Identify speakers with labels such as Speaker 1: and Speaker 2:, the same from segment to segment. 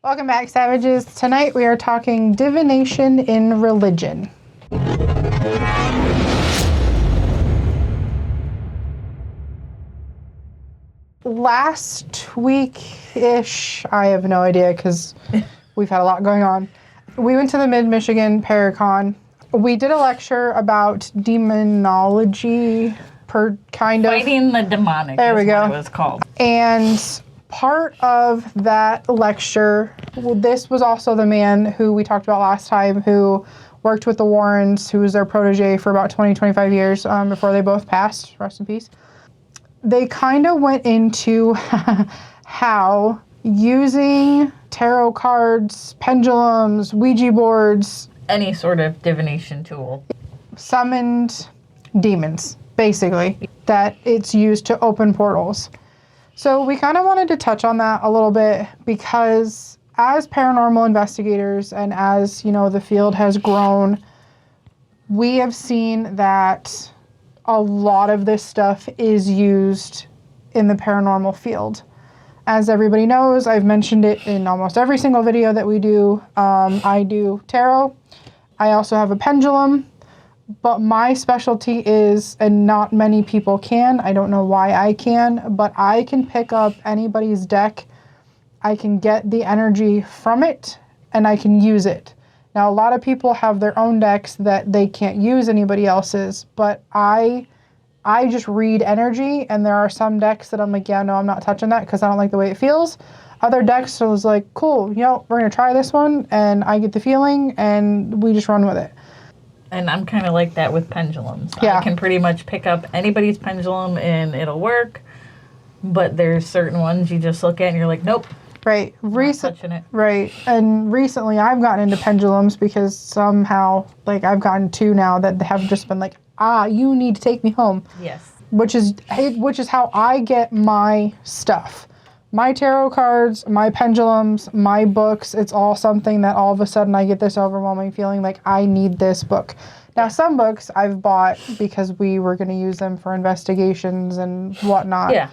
Speaker 1: Welcome back, Savages. Tonight we are talking divination in religion. Last week-ish, I have no idea because we've had a lot going on. We went to the Mid-Michigan Paracon. We did a lecture about demonology,
Speaker 2: Fighting the demonic.
Speaker 1: There we go.
Speaker 2: What it was called.
Speaker 1: And part of that lecture, this was also the man who we talked about last time who worked with the Warrens, who was their protege for about 20, 25 years before they both passed. Rest in peace. They kind of went into how using tarot cards, pendulums, Ouija boards,
Speaker 2: any sort of divination tool,
Speaker 1: summoned demons, basically, that it's used to open portals. So we kind of wanted to touch on that a little bit because as paranormal investigators and as, the field has grown, we have seen that a lot of this stuff is used in the paranormal field. As everybody knows, I've mentioned it in almost every single video that we do. I do tarot. I also have a pendulum, but my specialty is, and not many people can, I don't know why I can, but I can pick up anybody's deck. I can get the energy from it and I can use it. Now, a lot of people have their own decks that they can't use anybody else's, but I just read energy, and there are some decks that I'm like, yeah, no, I'm not touching that because I don't like the way it feels. Other decks, I was like, cool, we're going to try this one, and I get the feeling, and we just run with it.
Speaker 2: And I'm kind of like that with pendulums.
Speaker 1: Yeah.
Speaker 2: I can pretty much pick up anybody's pendulum and it'll work, but there's certain ones you just look at and you're like, nope.
Speaker 1: Right.
Speaker 2: Not touching it.
Speaker 1: Right. And recently I've gotten into pendulums because somehow, I've gotten two now that have just been like, you need to take me home.
Speaker 2: Yes.
Speaker 1: Which is how I get my stuff. My tarot cards, my pendulums, my books, it's all something that all of a sudden I get this overwhelming feeling like I need this book. Now, some books I've bought because we were going to use them for investigations and whatnot.
Speaker 2: Yeah.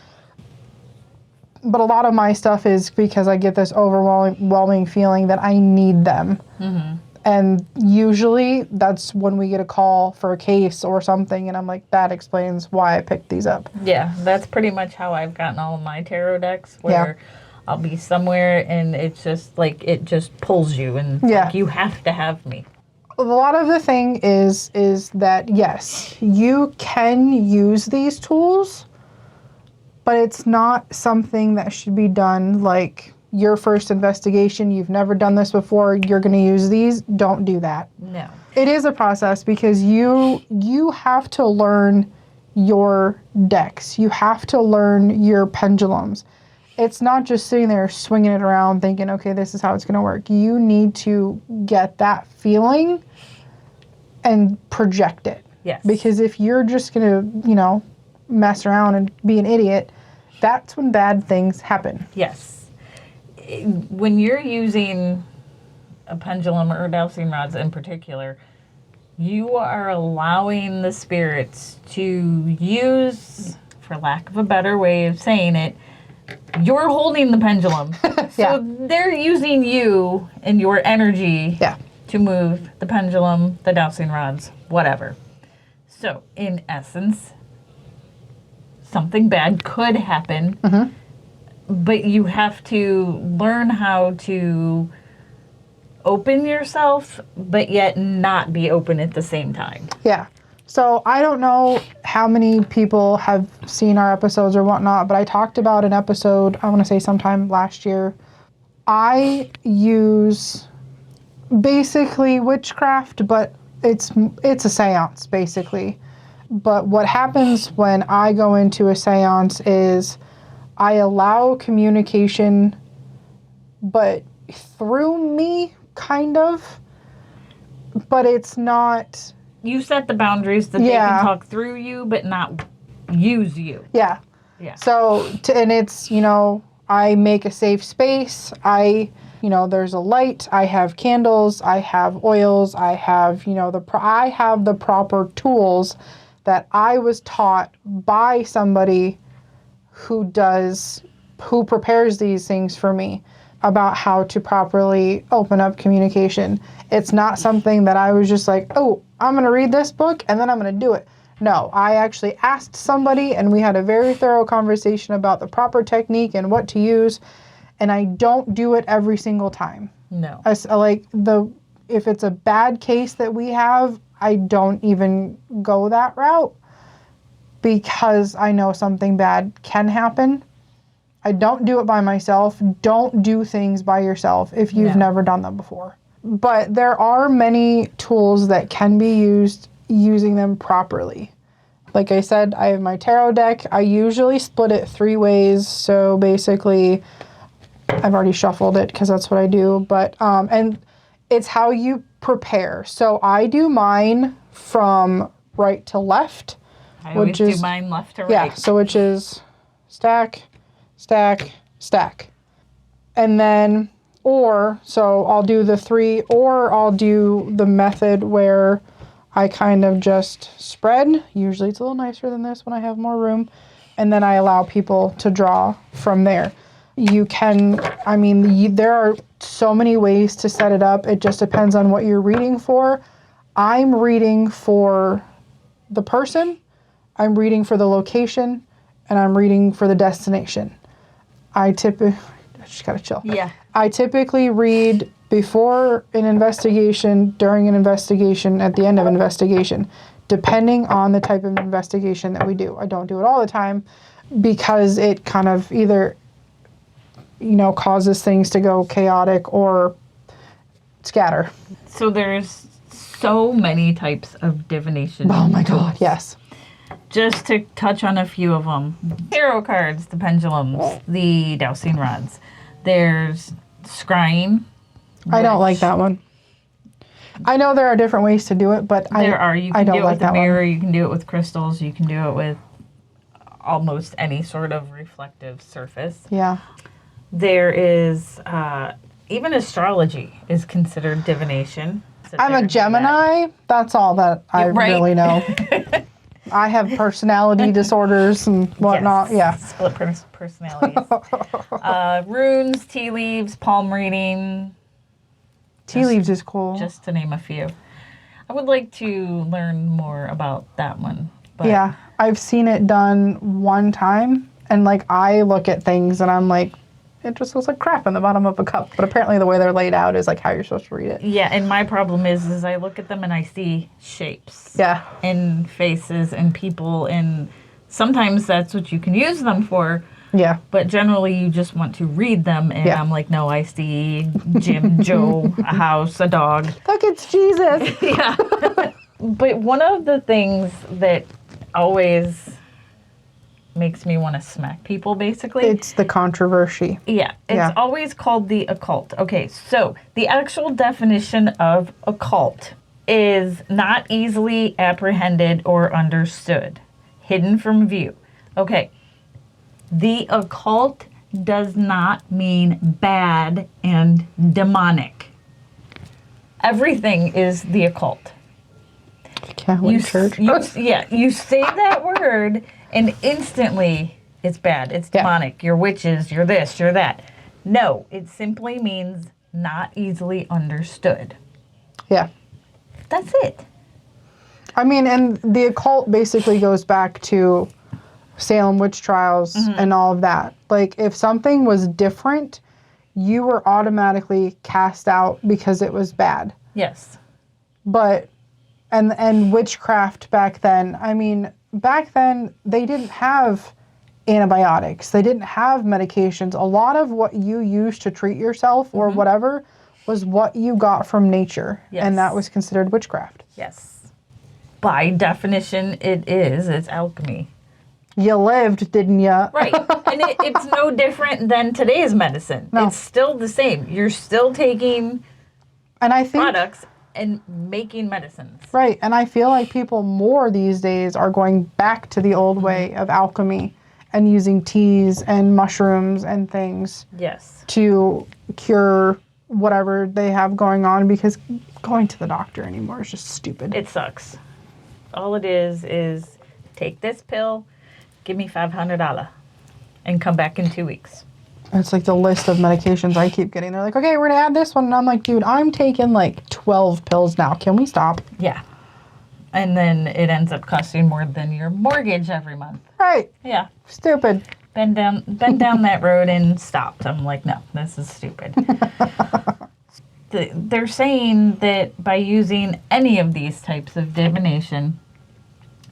Speaker 1: But a lot of my stuff is because I get this overwhelming feeling that I need them. Mm-hmm. And usually that's when we get a call for a case or something, and I'm like, that explains why I picked these up.
Speaker 2: Yeah, that's pretty much how I've gotten all of my tarot decks, where I'll be somewhere and it's just it just pulls you and you have to have me.
Speaker 1: A lot of the thing is that, yes, you can use these tools, but it's not something that should be done like your first investigation. You've never done this before. You're going to use these. Don't do that.
Speaker 2: No.
Speaker 1: It is a process because you have to learn your decks. You have to learn your pendulums. It's not just sitting there swinging it around thinking, okay, this is how it's going to work. You need to get that feeling and project it.
Speaker 2: Yes.
Speaker 1: Because if you're just going to, mess around and be an idiot, that's when bad things happen.
Speaker 2: Yes. When you're using a pendulum or dowsing rods in particular, you are allowing the spirits to use, for lack of a better way of saying it, you're holding the pendulum. So they're using you and your energy to move the pendulum, the dowsing rods, whatever. So, in essence, something bad could happen. Mm-hmm. But you have to learn how to open yourself, but yet not be open at the same time.
Speaker 1: Yeah. So I don't know how many people have seen our episodes or whatnot, but I talked about an episode, I want to say sometime last year. I use basically witchcraft, but it's a seance, basically. But what happens when I go into a seance is I allow communication, but through me, kind of. But it's not...
Speaker 2: You set the boundaries that they can talk through you, but not use you.
Speaker 1: Yeah.
Speaker 2: Yeah.
Speaker 1: So, and it's, I make a safe space. There's a light. I have candles. I have oils. I have, I have the proper tools that I was taught by somebody who prepares these things for me. about how to properly open up communication. It's not something that I was just like, oh, I'm going to read this book and then I'm going to do it. No, I actually asked somebody and we had a very thorough conversation about the proper technique and what to use. And I don't do it every single time.
Speaker 2: No.
Speaker 1: If it's a bad case that we have, I don't even go that route because I know something bad can happen. I don't do it by myself. Don't do things by yourself if you've never done them before. But there are many tools that can be used using them properly. Like I said, I have my tarot deck. I usually split it 3 ways. So basically, I've already shuffled it because that's what I do. But, and it's how you prepare. So I do mine from right to left.
Speaker 2: I always do mine left to right.
Speaker 1: Yeah, so which is stack, stack, stack. And then, so I'll do the 3, or I'll do the method where I kind of just spread. Usually it's a little nicer than this when I have more room. And then I allow people to draw from there. You can, there are so many ways to set it up. It just depends on what you're reading for. I'm reading for the person, I'm reading for the location, and I'm reading for the destination. I just gotta chill.
Speaker 2: Yeah.
Speaker 1: I typically read before an investigation, during an investigation, at the end of an investigation, depending on the type of investigation that we do. I don't do it all the time because it kind of either causes things to go chaotic or scatter.
Speaker 2: So there's so many types of divination.
Speaker 1: Oh my God, yes.
Speaker 2: Just to touch on a few of them. Tarot cards, the pendulums, the dowsing rods. There's scrying.
Speaker 1: I don't like that one. I know there are different ways to do it, but
Speaker 2: You can do it with a mirror, you can do it with crystals, you can do it with almost any sort of reflective surface.
Speaker 1: Yeah.
Speaker 2: There is, even astrology is considered divination.
Speaker 1: I'm a Gemini. That's all that I really know. I have personality disorders and whatnot.
Speaker 2: Yes.
Speaker 1: Yeah.
Speaker 2: Split personalities. Runes, tea leaves, palm reading.
Speaker 1: Tea leaves is cool.
Speaker 2: Just to name a few. I would like to learn more about that one. But
Speaker 1: yeah. I've seen it done one time. And I look at things and I'm like, it just looks like crap in the bottom of a cup. But apparently the way they're laid out is how you're supposed to read it.
Speaker 2: Yeah, and my problem is I look at them and I see shapes.
Speaker 1: Yeah.
Speaker 2: And faces and people, and sometimes that's what you can use them for.
Speaker 1: Yeah.
Speaker 2: But generally you just want to read them, and I'm like, no, I see Jim, Joe, a house, a dog.
Speaker 1: Look, it's Jesus.
Speaker 2: Yeah. But one of the things that always makes me want to smack people, basically.
Speaker 1: It's the controversy.
Speaker 2: Yeah, it's always called the occult. Okay, so the actual definition of occult is not easily apprehended or understood, hidden from view. Okay, the occult does not mean bad and demonic. Everything is the occult.
Speaker 1: Catholic Church.
Speaker 2: You say that word and instantly it's bad. It's demonic. You're witches. You're this. You're that. No, it simply means not easily understood.
Speaker 1: Yeah.
Speaker 2: That's it.
Speaker 1: And the occult basically goes back to Salem witch trials and all of that. If something was different, you were automatically cast out because it was bad.
Speaker 2: Yes.
Speaker 1: But, and witchcraft back then, back then they didn't have antibiotics. They didn't have medications. A lot of what you used to treat yourself or whatever was what you got from nature.
Speaker 2: Yes.
Speaker 1: And that was considered witchcraft.
Speaker 2: Yes. By definition, it's alchemy.
Speaker 1: You lived, didn't you?
Speaker 2: Right. And it's no different than today's medicine.
Speaker 1: No.
Speaker 2: It's still the same. You're still taking products and making medicines.
Speaker 1: Right. And I feel like people more these days are going back to the old way of alchemy and using teas and mushrooms and things.
Speaker 2: Yes.
Speaker 1: To cure whatever they have going on, because going to the doctor anymore is just stupid.
Speaker 2: It sucks. All it is take this pill, give me $500, and come back in 2 weeks.
Speaker 1: It's like the list of medications I keep getting. They're like, okay, we're going to add this one. And I'm like, dude, I'm taking like 12 pills now. Can we stop?
Speaker 2: Yeah. And then it ends up costing more than your mortgage every month.
Speaker 1: Right.
Speaker 2: Yeah.
Speaker 1: Stupid.
Speaker 2: Been down that road and stopped. I'm like, no, this is stupid. They're saying that by using any of these types of divination,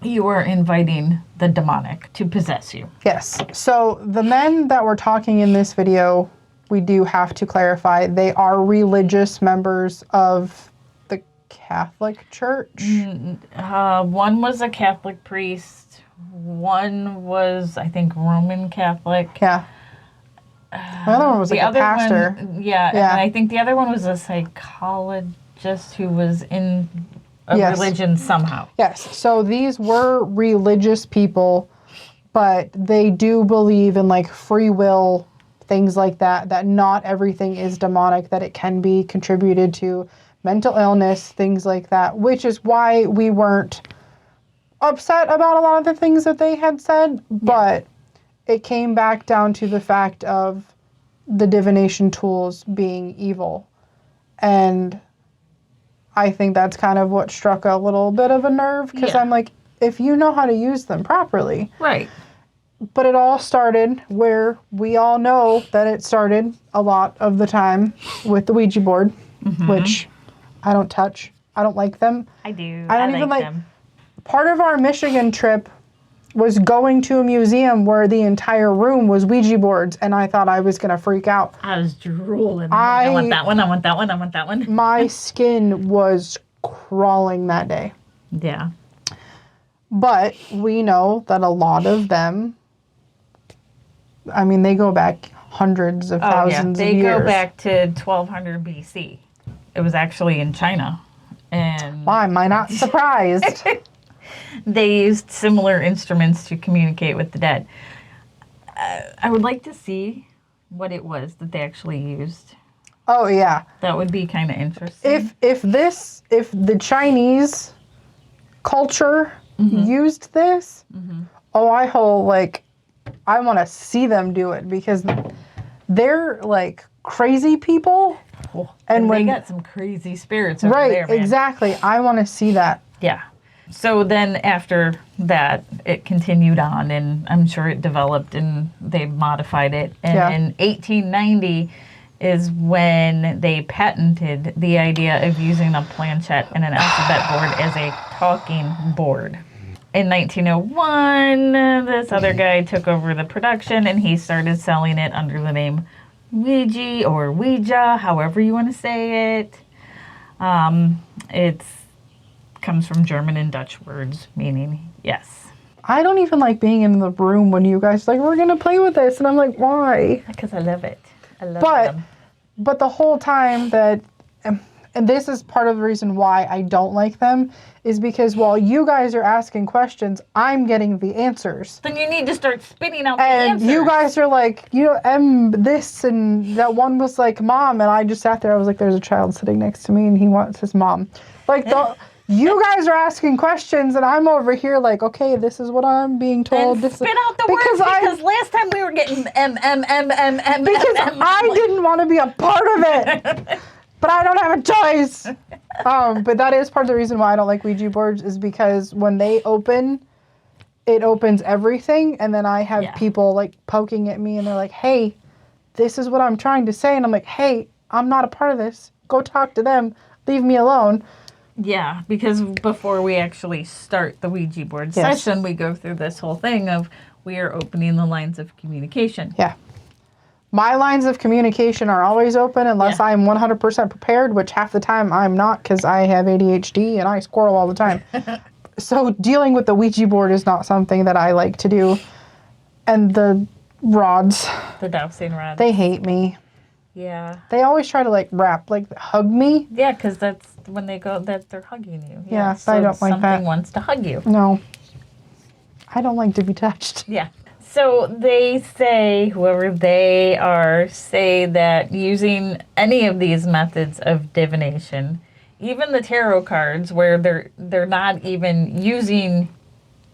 Speaker 2: you are inviting the demonic to possess you.
Speaker 1: Yes. So the men that we're talking in this video, we do have to clarify, they are religious members of the Catholic Church.
Speaker 2: One was a Catholic priest. One was, I think, Roman Catholic.
Speaker 1: Yeah. The other one was like a pastor.
Speaker 2: Yeah, and I think the other one was a psychologist who was in a religion somehow.
Speaker 1: Yes, so these were religious people, but they do believe in like free will, things like that, that not everything is demonic, that it can be contributed to mental illness, things like that, which is why we weren't upset about a lot of the things that they had said, but it came back down to the fact of the divination tools being evil. And I think that's kind of what struck a little bit of a nerve, because I'm like, if you know how to use them properly.
Speaker 2: Right.
Speaker 1: But it all started where we all know that it started a lot of the time with the Ouija board, which I don't touch. I don't like them.
Speaker 2: I do.
Speaker 1: I don't even like
Speaker 2: them.
Speaker 1: Part of our Michigan trip was going to a museum where the entire room was Ouija boards, and I thought I was going to freak out.
Speaker 2: I was drooling. I want that one, I want that one, I want that one.
Speaker 1: My skin was crawling that day.
Speaker 2: Yeah.
Speaker 1: But we know that a lot of them, I mean, they go back hundreds of thousands of years.
Speaker 2: They go back to 1200 BC. It was actually in China. And
Speaker 1: why am I not surprised?
Speaker 2: They used similar instruments to communicate with the dead. I would like to see what it was that they actually used.
Speaker 1: Oh, yeah.
Speaker 2: That would be kind of interesting.
Speaker 1: If the Chinese culture used this, I want to see them do it, because they're like crazy people.
Speaker 2: Oh, and they got some crazy spirits over there, man.
Speaker 1: Exactly. I want to see that.
Speaker 2: Yeah. So then after that, it continued on, and I'm sure it developed and they modified it. And in 1890 is when they patented the idea of using a planchette and an alphabet board as a talking board. In 1901, this other guy took over the production, and he started selling it under the name Ouija or Ouija, however you want to say it. It comes from German and Dutch words meaning yes.
Speaker 1: I don't even like being in the room when you guys like, we're going to play with this. And I'm like, why?
Speaker 2: Because I love it. I love them.
Speaker 1: But the whole time that, and this is part of the reason why I don't like them, is because while you guys are asking questions, I'm getting the answers.
Speaker 2: Then you need to start spitting out the answers.
Speaker 1: And you guys are like, this, and that one was like, Mom, and I just sat there. I was like, there's a child sitting next to me, and he wants his mom. Like, you guys are asking questions, and I'm over here like, okay, this is what I'm being told.
Speaker 2: And spit out the words, because last time we were getting
Speaker 1: because I didn't want to be a part of it. But I don't have a choice. But that is part of the reason why I don't like Ouija boards, is because when they open, it opens everything. And then I have people like poking at me, and they're like, hey, this is what I'm trying to say. And I'm like, hey, I'm not a part of this. Go talk to them. Leave me alone.
Speaker 2: Yeah, because before we actually start the Ouija board session, we go through this whole thing of we are opening the lines of communication.
Speaker 1: Yeah. My lines of communication are always open unless I'm 100% prepared, which half the time I'm not, because I have ADHD and I squirrel all the time. So dealing with the Ouija board is not something that I like to do. And the rods.
Speaker 2: The dowsing rods.
Speaker 1: They hate me.
Speaker 2: Yeah.
Speaker 1: They always try to hug me.
Speaker 2: Yeah, because that's when they go, that they're hugging you.
Speaker 1: Yeah,
Speaker 2: so
Speaker 1: I don't like that.
Speaker 2: Something wants to hug you.
Speaker 1: No. I don't like to be touched.
Speaker 2: Yeah. So they say, whoever they are, say that using any of these methods of divination, even the tarot cards, where they're not even using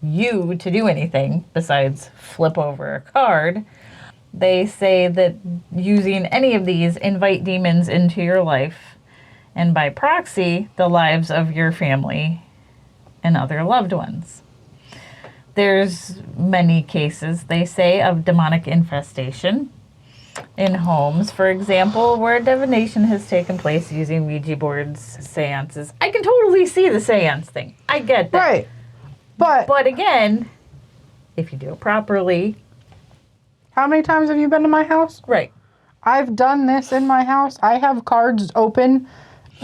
Speaker 2: you to do anything besides flip over a card, They say that using any of these invite demons into your life, and by proxy, the lives of your family and other loved ones. There's many cases, they say, of demonic infestation in homes, for example, where divination has taken place using Ouija boards, seances. I can totally see the seance thing. I get that.
Speaker 1: Right. But
Speaker 2: again, if you do it properly.
Speaker 1: How many times have you been to my house?
Speaker 2: Right.
Speaker 1: I've done this in my house. I have cards open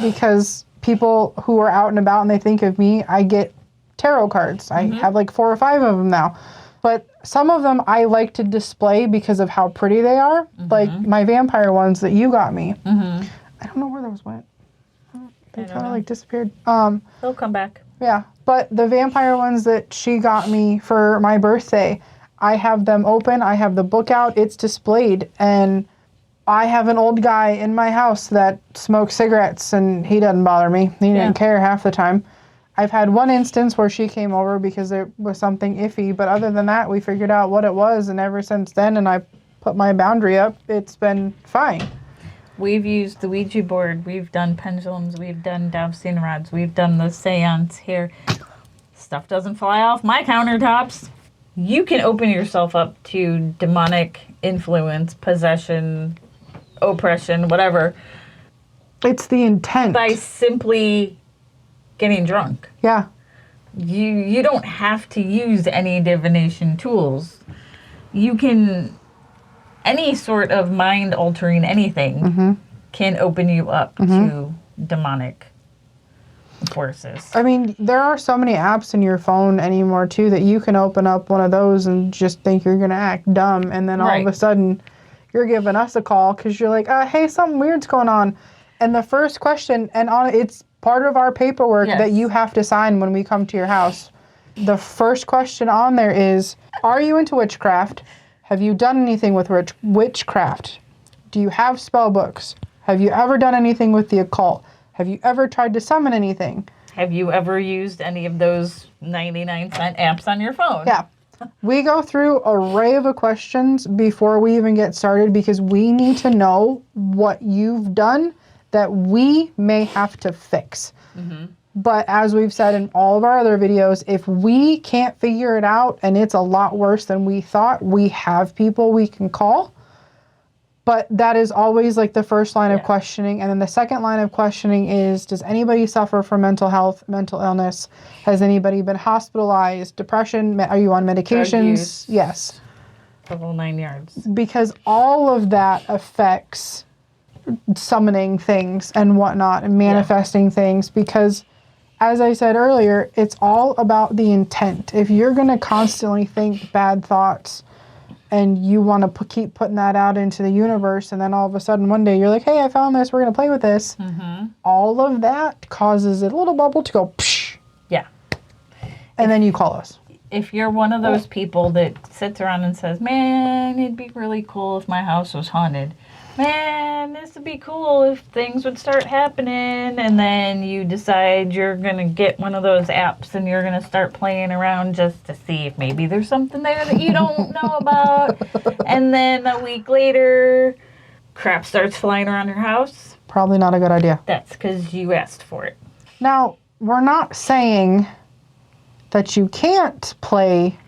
Speaker 1: because people who are out and about and they think of me, I get tarot cards. I have like 4 or 5 of them now. But some of them I like to display because of how pretty they are. Like my vampire ones that you got me. I don't know where those went. They kind of like disappeared.
Speaker 2: They'll come back.
Speaker 1: Yeah. But the vampire ones that she got me for my birthday, I have them open. I have the book out. It's displayed. And I have an old guy in my house that smokes cigarettes and he doesn't bother me. He didn't care half the time. I've had one instance where she came over because there was something iffy, but other than that, we figured out what it was, and ever since then, and I put my boundary up, it's been fine.
Speaker 2: We've used the Ouija board, we've done pendulums, we've done dowsing rods, we've done the seance here. Stuff doesn't fly off my countertops. You can open yourself up to demonic influence, possession, oppression, whatever.
Speaker 1: It's the intent.
Speaker 2: By simply getting drunk.
Speaker 1: Yeah.
Speaker 2: You don't have to use any divination tools. You can, any sort of mind altering anything can open you up to demonic forces.
Speaker 1: I mean, there are so many apps in your phone anymore too that you can open up one of those and just think you're going to act dumb, and then all of a sudden you're giving us a call because you're like, hey, something weird's going on. And the first question, and it's part of our paperwork that you have to sign when we come to your house. The first question on there is, are you into witchcraft? Have you done anything with witchcraft? Do you have spell books? Have you ever done anything with the occult? Have you ever tried to summon anything?
Speaker 2: Have you ever used any of those 99-cent apps on your phone?
Speaker 1: Yeah. We go through an array of questions before we even get started because we need to know what you've done that we may have to fix. But as we've said in all of our other videos, if we can't figure it out and it's a lot worse than we thought, we have people we can call. But that is always like the first line of questioning. And then the second line of questioning is, does anybody suffer from mental health, mental illness? Has anybody been hospitalized? Depression? Are you on medications? Yes.
Speaker 2: The whole 9 yards.
Speaker 1: Because all of that affects summoning things and whatnot and manifesting things, because as I said earlier, it's all about the intent. If you're going to constantly think bad thoughts and you want to keep putting that out into the universe, and then all of a sudden one day you're like, hey, I found this, we're going to play with this. All of that causes a little bubble to go psh.
Speaker 2: Yeah.
Speaker 1: And then you call us.
Speaker 2: If you're one of those people that sits around and says, man, it'd be really cool if my house was haunted. Man, this would be cool if things would start happening, and then you decide you're going to get one of those apps and you're going to start playing around just to see if maybe there's something there that you don't know about, and then a week later, crap starts flying around your house.
Speaker 1: Probably not a good idea.
Speaker 2: That's because you asked for it.
Speaker 1: Now, we're not saying that you can't play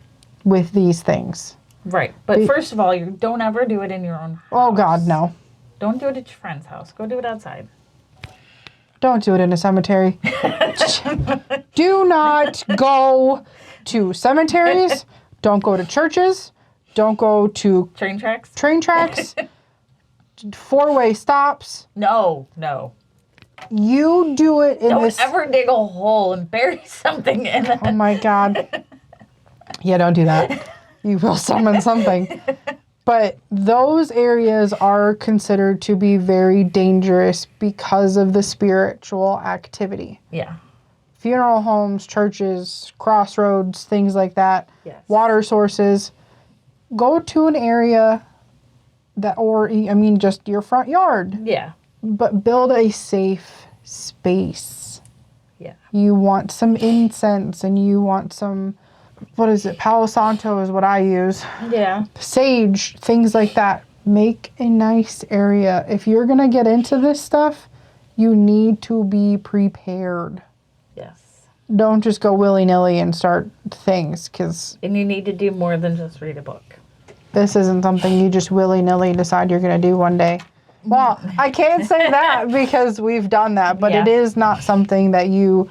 Speaker 1: with these things.
Speaker 2: Right. But first of all, you don't ever do it in your own house.
Speaker 1: Oh, God, no.
Speaker 2: Don't do it at your friend's house. Go do it outside.
Speaker 1: Don't do it in a cemetery. Do not go to cemeteries. Don't go to churches. Don't go to
Speaker 2: Train tracks?
Speaker 1: train tracks. 4-way stops.
Speaker 2: No.
Speaker 1: You do it in
Speaker 2: Don't ever dig a hole and bury something in it.
Speaker 1: Oh, my God. Yeah, don't do that. You will summon something. But those areas are considered to be very dangerous because of the spiritual activity.
Speaker 2: Yeah.
Speaker 1: Funeral homes, churches, crossroads, things like that.
Speaker 2: Yes.
Speaker 1: Water sources. Go to an area that, just your front yard.
Speaker 2: Yeah.
Speaker 1: But build a safe space.
Speaker 2: Yeah.
Speaker 1: You want some incense and you want some what is it? Palo Santo is what I use.
Speaker 2: Yeah.
Speaker 1: Sage, things like that. Make a nice area. If you're going to get into this stuff, you need to be prepared.
Speaker 2: Yes.
Speaker 1: Don't just go willy-nilly and start things, because
Speaker 2: And you need to do more than just read a book.
Speaker 1: this isn't something you just willy-nilly decide you're going to do one day. Well, I can't say that because we've done that, but
Speaker 2: Yeah.
Speaker 1: it is not something that you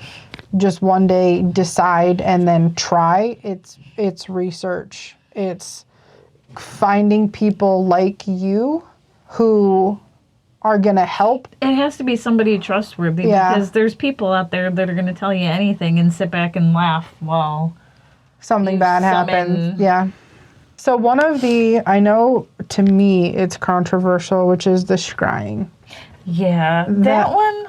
Speaker 1: just one day decide and then try. It's research. It's finding people like you who are going to help.
Speaker 2: It has to be somebody trustworthy because there's people out there that are going to tell you anything and sit back and laugh while
Speaker 1: Something
Speaker 2: you
Speaker 1: bad happens. Yeah. So one of the, I know to me it's controversial, which is the scrying.
Speaker 2: Yeah, that one.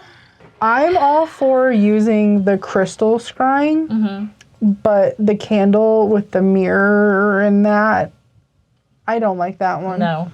Speaker 1: I'm all for using the crystal scrying, but the candle with the mirror and that, I don't like that one.
Speaker 2: No.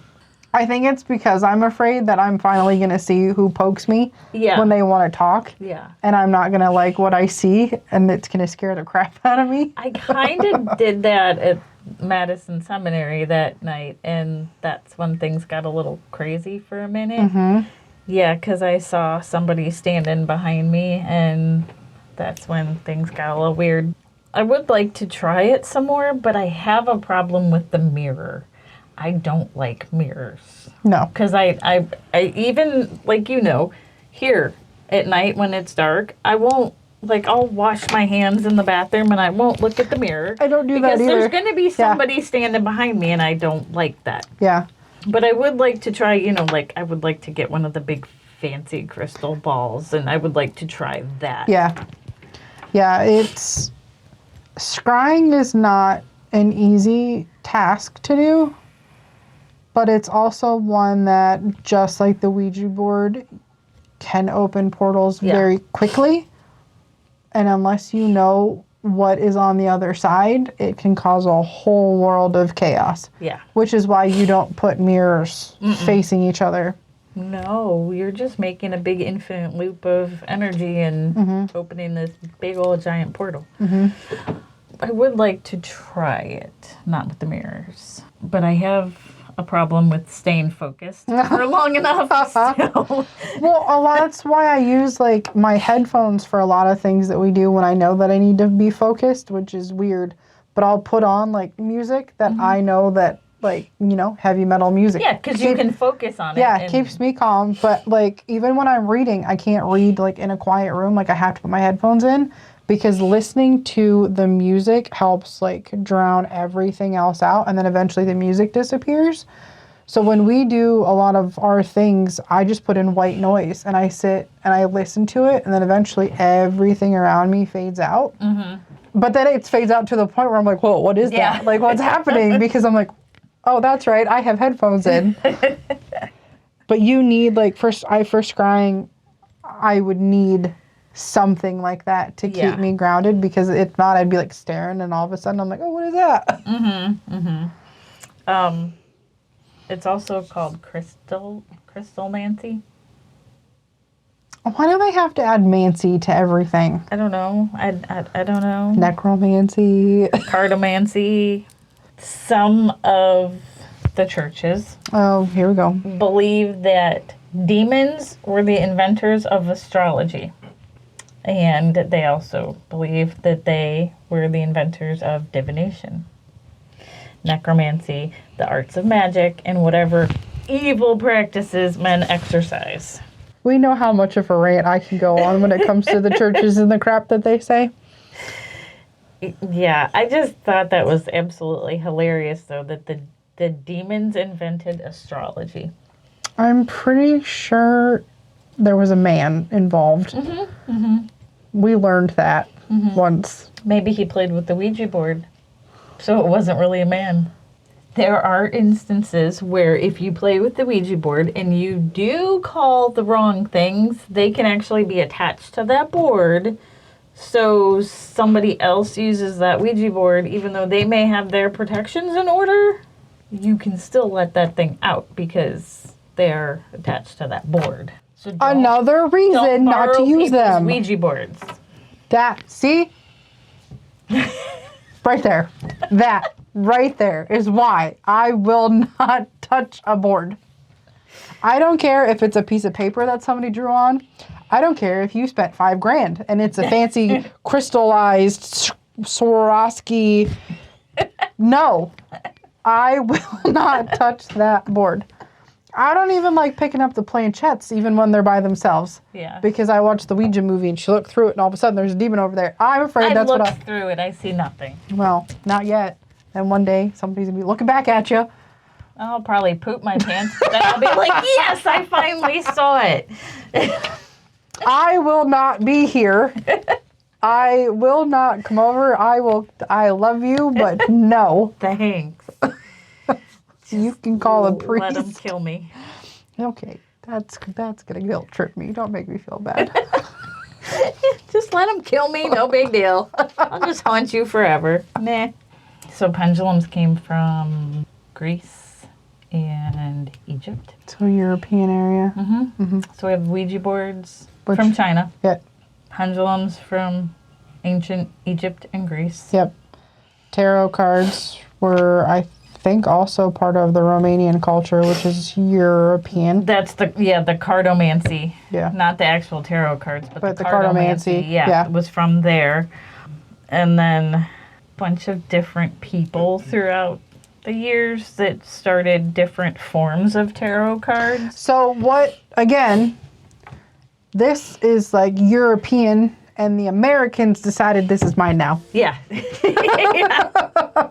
Speaker 1: I think it's because I'm afraid that I'm finally going to see who pokes me when they want to talk.
Speaker 2: Yeah.
Speaker 1: And I'm not going to like what I see, and it's going to scare the crap out of me.
Speaker 2: I kind of did that at Madison Seminary that night, and that's when things got a little crazy for a minute. Yeah, because I saw somebody standing behind me, and that's when things got a little weird. I would like to try it some more, but I have a problem with the mirror. I don't like mirrors.
Speaker 1: No.
Speaker 2: Because I even, like, here at night when it's dark, I won't, like, I'll wash my hands in the bathroom and I won't look at the mirror.
Speaker 1: I don't do that either.
Speaker 2: Because there's going to be somebody standing behind me and I don't like that.
Speaker 1: Yeah.
Speaker 2: But I would like to try, I would like to get one of the big fancy crystal balls and I would like to try that.
Speaker 1: Yeah. Yeah, scrying is not an easy task to do, but it's also one that, just like the Ouija board, can open portals very quickly. And unless you know what is on the other side, it can cause a whole world of chaos.
Speaker 2: Yeah.
Speaker 1: Which is why you don't put mirrors facing each other.
Speaker 2: No, you're just making a big infinite loop of energy and opening this big old giant portal. I would like to try it, not with the mirrors, but I have a problem with staying focused for long enough still.
Speaker 1: Well, that's why I use like my headphones for a lot of things that we do when I know that I need to be focused, which is weird. But I'll put on like music that I know that, like, heavy metal music.
Speaker 2: Yeah, because you can focus on it.
Speaker 1: Yeah, it keeps me calm. But like, even when I'm reading, I can't read like in a quiet room. Like, I have to put my headphones in, because listening to the music helps like drown everything else out, and then eventually the music disappears. So when we do a lot of our things, I just put in white noise and I sit and I listen to it, and then eventually everything around me fades out. But then it fades out to the point where I'm like, whoa, what is that? Like, what's happening? Because I'm like, oh, that's right, I have headphones in. But you need, like, for scrying, I would need something like that to keep me grounded, because if not, I'd be like staring, and all of a sudden I'm like, oh, what is that?
Speaker 2: It's also called crystalmancy.
Speaker 1: Why do they have to add mancy to everything?
Speaker 2: I don't know. I don't know.
Speaker 1: Necromancy.
Speaker 2: Cartomancy. Some of the churches
Speaker 1: Here we go.
Speaker 2: believe that demons were the inventors of astrology. And they also believe that they were the inventors of divination, necromancy, the arts of magic, and whatever evil practices men exercise.
Speaker 1: We know how much of a rant I can go on when it comes to the churches and the crap that they say.
Speaker 2: Yeah, I just thought that was absolutely hilarious, though, that the demons invented astrology.
Speaker 1: I'm pretty sure there was a man involved. We learned that once.
Speaker 2: Maybe he played with the Ouija board, so it wasn't really a man. There are instances where if you play with the Ouija board and you do call the wrong things, they can actually be attached to that board. So somebody else uses that Ouija board, even though they may have their protections in order, you can still let that thing out because they're attached to that board. So
Speaker 1: another reason not to use them.
Speaker 2: Ouija boards.
Speaker 1: See? right there. That right there is why I will not touch a board. I don't care if it's a piece of paper that somebody drew on. I don't care if you spent $5,000 and it's a fancy crystallized Swarovski. No, I will not touch that board. I don't even like picking up the planchettes even when they're by themselves.
Speaker 2: Yeah.
Speaker 1: Because I watched the Ouija movie and she looked through it and all of a sudden there's a demon over there. I'm afraid that's what I...
Speaker 2: looked through it. I see nothing.
Speaker 1: Well, not yet. And one day somebody's going to be looking back at you.
Speaker 2: I'll probably poop my pants, but then I'll be like, yes, I finally saw it.
Speaker 1: I will not be here. I will not come over. I love you, but no.
Speaker 2: Thanks.
Speaker 1: You can call a priest.
Speaker 2: Let him kill me.
Speaker 1: Okay, that's gonna guilt trip me. Don't make me feel bad.
Speaker 2: Just let him kill me. No big deal. I'll just haunt you forever. Nah. So pendulums came from Greece and Egypt.
Speaker 1: So European area.
Speaker 2: So we have Ouija boards from China.
Speaker 1: Yeah.
Speaker 2: Pendulums from ancient Egypt and Greece.
Speaker 1: Yep. Tarot cards were, I think, also part of the Romanian culture, which is European.
Speaker 2: That's the cardomancy.
Speaker 1: Yeah.
Speaker 2: Not the actual tarot cards, but
Speaker 1: the cardomancy.
Speaker 2: Yeah, was from there. And then a bunch of different people throughout the years that started different forms of tarot cards.
Speaker 1: So what, again, this is like European, and the Americans decided this is mine now.
Speaker 2: Yeah. Yeah.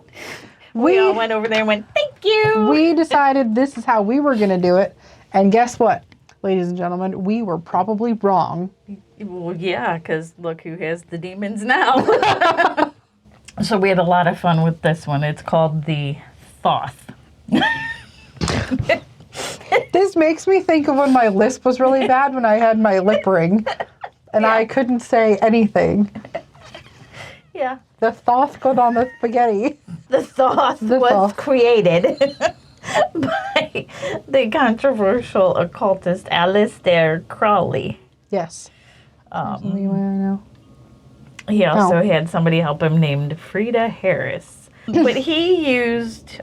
Speaker 2: We all went over there and went, thank you.
Speaker 1: We decided this is how we were going to do it. And guess what, ladies and gentlemen? We were probably wrong.
Speaker 2: Well, yeah, because look who has the demons now. So we had a lot of fun with this one. It's called the Thoth.
Speaker 1: This makes me think of when my lisp was really bad when I had my lip ring and I couldn't say anything.
Speaker 2: Yeah.
Speaker 1: The Thoth got on the spaghetti.
Speaker 2: The Thoth was created by the controversial occultist Aleister Crowley.
Speaker 1: Yes.
Speaker 2: He also had somebody help him named Frida Harris. But he used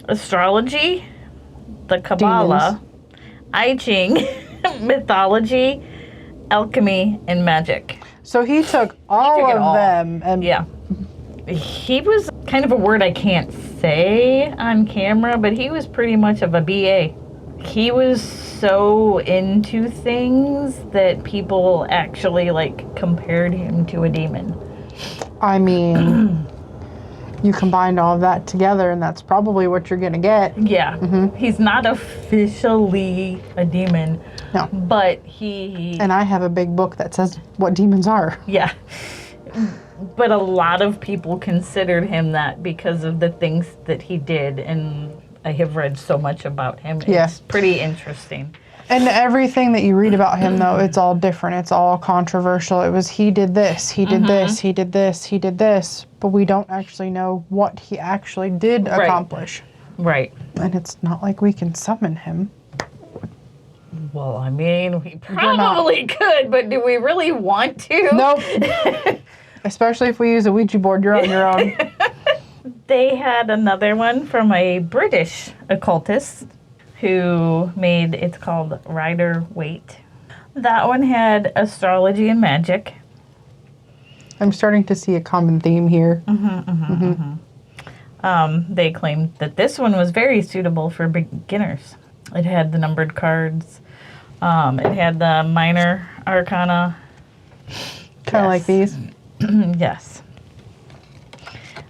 Speaker 2: astrology, the Kabbalah, I Ching, mythology, alchemy, and magic.
Speaker 1: So he took all of them and
Speaker 2: yeah. He was kind of a word I can't say on camera, but he was pretty much of a BA. He was so into things that people actually compared him to a demon.
Speaker 1: I mean, you combined all of that together and that's probably what you're going to get.
Speaker 2: Yeah. He's not officially a demon.
Speaker 1: No.
Speaker 2: But he...
Speaker 1: And I have a big book that says what demons are.
Speaker 2: Yeah. But a lot of people considered him that because of the things that he did, and I have read so much about him. It's pretty interesting.
Speaker 1: And everything that you read about him, though, it's all different. It's all controversial. It was he did this, he did this, he did this, he did this, but we don't actually know what he actually did accomplish.
Speaker 2: Right.
Speaker 1: And it's not like we can summon him.
Speaker 2: Well, I mean, we probably could, but do we really want to?
Speaker 1: Nope. Especially if we use a Ouija board, you're on your own.
Speaker 2: They had another one from a British occultist who made, it's called Rider Waite. That one had astrology and magic.
Speaker 1: I'm starting to see a common theme here.
Speaker 2: They claimed that this one was very suitable for beginners. It had the numbered cards. It had the minor arcana.
Speaker 1: Kind of like these.
Speaker 2: Yes.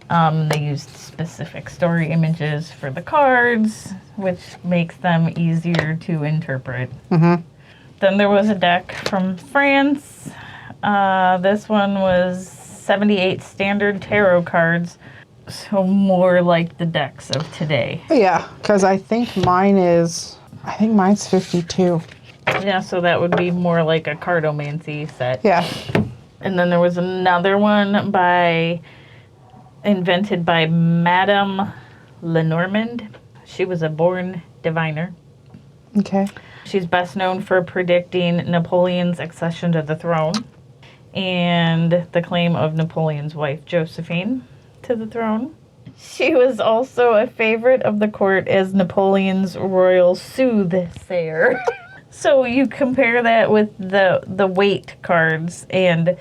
Speaker 2: They used specific story images for the cards, which makes them easier to interpret. Then there was a deck from France. This one was 78 standard tarot cards, so more like the decks of today.
Speaker 1: Yeah, because I think mine's 52.
Speaker 2: Yeah, so that would be more like a cardomancy set.
Speaker 1: Yeah.
Speaker 2: And then there was another one invented by Madame Lenormand. She was a born diviner.
Speaker 1: Okay.
Speaker 2: She's best known for predicting Napoleon's accession to the throne and the claim of Napoleon's wife, Josephine, to the throne. She was also a favorite of the court as Napoleon's royal soothsayer. So you compare that with the weight cards, and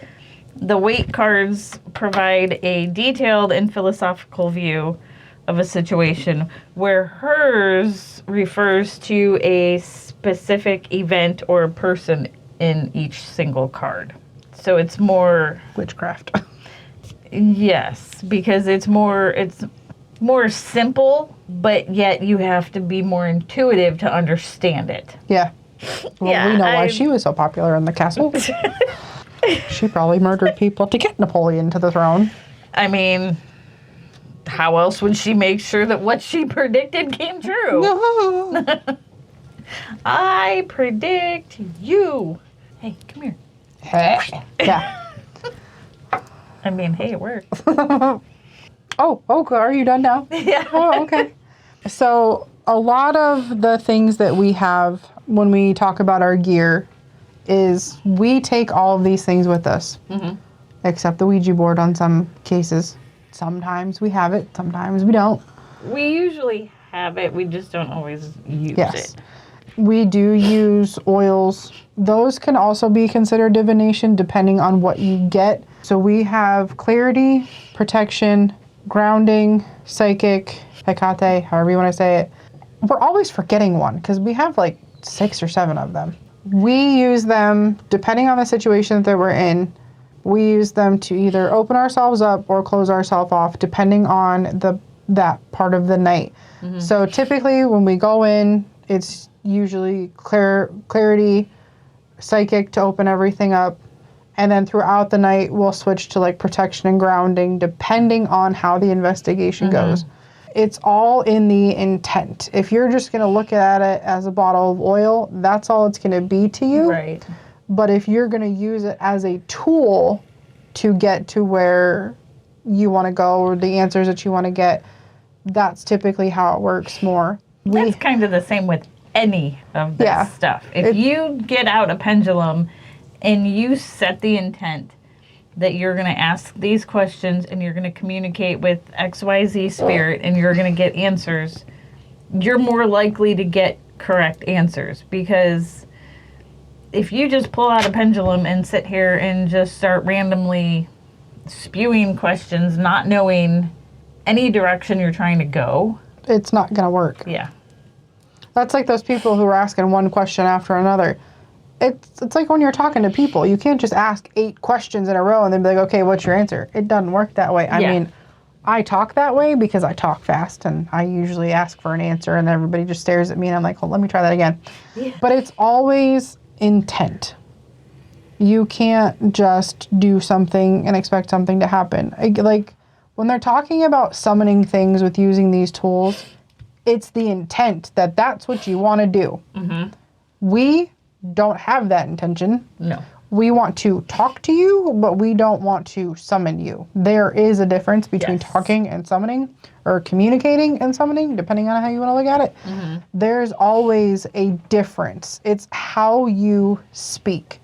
Speaker 2: the weight cards provide a detailed and philosophical view of a situation, where hers refers to a specific event or person in each single card. So it's more
Speaker 1: Witchcraft.
Speaker 2: yes, because it's more simple, but yet you have to be more intuitive to understand it.
Speaker 1: Yeah. Well,
Speaker 2: Yeah,
Speaker 1: we know why she was so popular in the castle. She probably murdered people to get Napoleon to the throne.
Speaker 2: I mean, how else would she make sure that what she predicted came true?
Speaker 1: No.
Speaker 2: I predict you. Hey, come here.
Speaker 1: Yeah.
Speaker 2: I mean, hey, it worked.
Speaker 1: Oh, are you done now?
Speaker 2: Yeah.
Speaker 1: Oh, okay. So a lot of the things that we have when we talk about our gear is we take all of these things with us, except the Ouija board on some cases. Sometimes we have it, sometimes we don't.
Speaker 2: We usually have it, we just don't always use it.
Speaker 1: We do use oils. Those can also be considered divination depending on what you get. So we have clarity, protection, grounding, psychic, hecate, however you want to say it. We're always forgetting one because we have like 6 or 7 of them. We use them depending on the situation that we're in. We use them to either open ourselves up or close ourselves off depending on that part of the night. So typically when we go in, it's usually clarity, psychic to open everything up. And then throughout the night, we'll switch to like protection and grounding depending on how the investigation goes. It's all in the intent. If you're just going to look at it as a bottle of oil, that's all it's going to be to you.
Speaker 2: Right.
Speaker 1: But if you're going to use it as a tool to get to where you want to go or the answers that you want to get, that's typically how it works more.
Speaker 2: That's kind of the same with any of this stuff. If you get out a pendulum and you set the intent that you're going to ask these questions and you're going to communicate with XYZ spirit and you're going to get answers, you're more likely to get correct answers. Because if you just pull out a pendulum and sit here and just start randomly spewing questions, not knowing any direction you're trying to go,
Speaker 1: it's not going to work.
Speaker 2: Yeah.
Speaker 1: That's like those people who are asking one question after another. It's like when you're talking to people. You can't just ask 8 questions in a row and then be like, okay, what's your answer? It doesn't work that way. I mean, I talk that way because I talk fast and I usually ask for an answer and everybody just stares at me and I'm like, well, let me try that again. Yeah. But it's always intent. You can't just do something and expect something to happen. Like when they're talking about summoning things with using these tools, it's the intent that that's what you want to do. We don't have that intention.
Speaker 2: No.
Speaker 1: We want to talk to you, but we don't want to summon you. There is a difference between talking and summoning, or communicating and summoning, depending on how you want to look at it. There's always a difference. It's how you speak.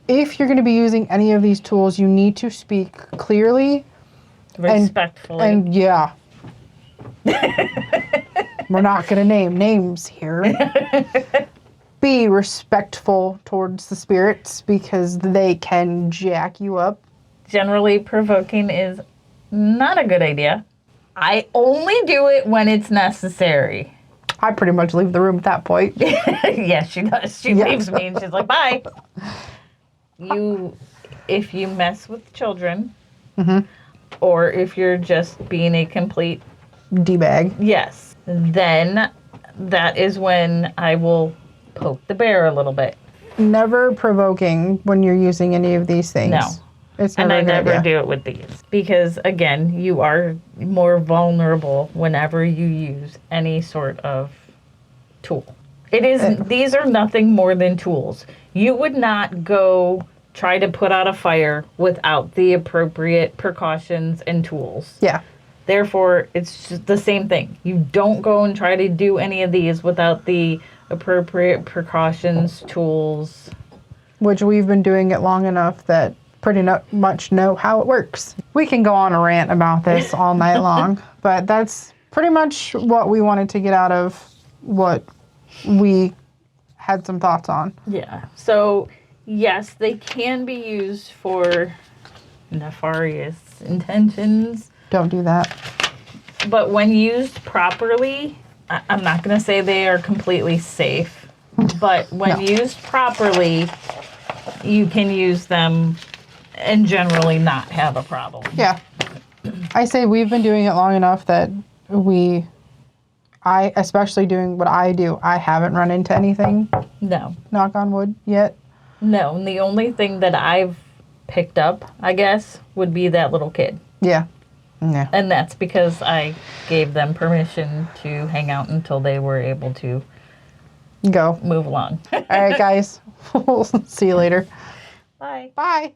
Speaker 1: If you're going to be using any of these tools, you need to speak clearly.
Speaker 2: Respectfully.
Speaker 1: And yeah. We're not going to name names here. Be respectful towards the spirits because they can jack you up.
Speaker 2: Generally, provoking is not a good idea. I only do it when it's necessary.
Speaker 1: I pretty much leave the room at that point.
Speaker 2: Yeah, she does. She leaves me and she's like, bye. If you mess with children, or if you're just being a complete
Speaker 1: D-bag.
Speaker 2: Yes. Then that is when I will poke the bear a little bit.
Speaker 1: Never provoking when you're using any of these things.
Speaker 2: No.
Speaker 1: It's never
Speaker 2: and I never
Speaker 1: idea.
Speaker 2: do it with these. Because, again, you are more vulnerable whenever you use any sort of tool. These are nothing more than tools. You would not go try to put out a fire without the appropriate precautions and tools.
Speaker 1: Yeah.
Speaker 2: Therefore, it's just the same thing. You don't go and try to do any of these without the appropriate precautions, tools.
Speaker 1: Which we've been doing it long enough that pretty much know how it works. We can go on a rant about this all night long, but that's pretty much what we wanted to get out of what we had some thoughts on.
Speaker 2: Yeah. So, yes, they can be used for nefarious intentions.
Speaker 1: Don't do that.
Speaker 2: But when used properly, I'm not going to say they are completely safe, but when used properly, you can use them and generally not have a problem.
Speaker 1: Yeah. I say we've been doing it long enough that I, especially doing what I do, I haven't run into anything,
Speaker 2: No.
Speaker 1: knock on wood, yet.
Speaker 2: No, and the only thing that I've picked up, I guess, would be that little kid.
Speaker 1: Yeah. Yeah.
Speaker 2: And that's because I gave them permission to hang out until they were able to
Speaker 1: Go.
Speaker 2: move along.
Speaker 1: All right, guys. We'll see you later.
Speaker 2: Bye.
Speaker 1: Bye.